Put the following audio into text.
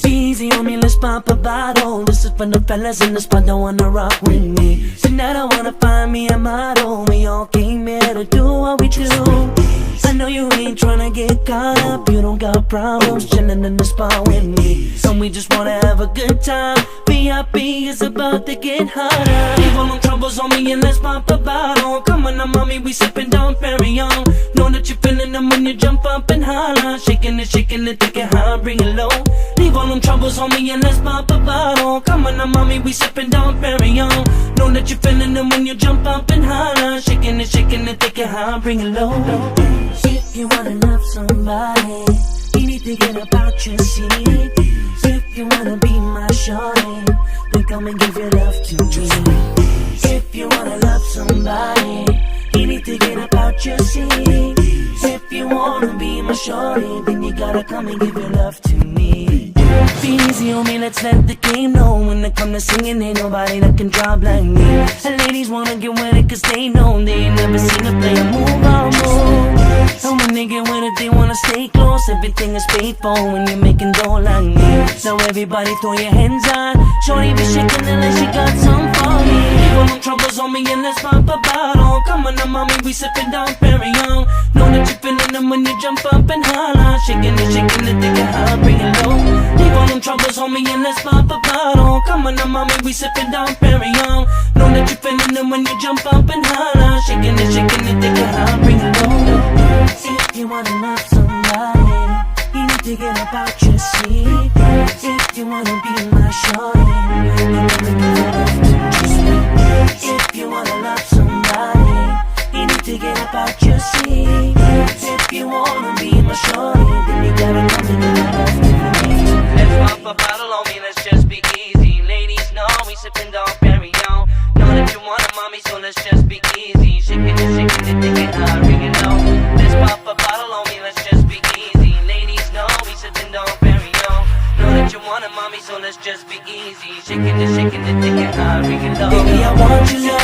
Easy on me, let's pop a bottle. This is for the fellas in the spot that wanna rock with me. Tonight I wanna find me a model. We all came here to do what we do. I know you ain't tryna get caught up. You don't got problems chillin' in the spot with me. So we just wanna have a good time. VIP is about to get hotter. Leave all them troubles on me and let's pop a bottle. Come on now mommy, we sippin' Dom Perignon. Know that you feelin' them when you jump up and holler. Shaking it, take it high, bring it low. Leave all them troubles on me and let's pop a bottle. Come on now mommy, we sippin' Dom Perignon. Know that you feelin' them when you jump up and holler. Shaking it, take it high, bring it low. If you wanna love somebody, you need to get about your seat. If you wanna be my shorty, then come and give your love to me. If you wanna love somebody, you need to get about your seat. If you wanna be my shorty, then you gotta come and give your love to me. Be easy on me, let's let the game know. When it come to singing, ain't nobody that can drop like me. And ladies wanna get with it cause they know they ain't never seen a player move on move. And when they get with it, they wanna stay close. Everything is faithful when you're making dough like me. Now everybody throw your hands on. Shorty be shaking it like she got some for me. Leave all them troubles on me and let's pop a bottle. Come on now mommy, we sippin' Dom Perignon. Know that you feelin' them when you jump up and holler. Shaking it, think it high, bring it low. Leave all them troubles on me and let's pop a bottle. Come on now mommy, we sippin' Dom Perignon. Know that you feelin' them when you jump up and holler. Shaking it, think it high, bring it low. If you wanna love somebody, you need to get about your seat. If you wanna be my shorty, you never give it up to me. If you wanna love somebody, you need to get about your seat. If you wanna be my shorty, then you gotta come and give it up to me. Let's pop a bottle on me, let's just be easy. Ladies know we sippin' Dom Perignon. Know that you want it, mommy, so let's just be easy. Shaking it, think it high, ring it low. Let's pop a bottle on me, let's just be easy. Ladies know we sippin' Dom Perignon. Know that you want it, mommy, so let's just be easy. Shaking it, think it high, ring it low. Baby, I want your love.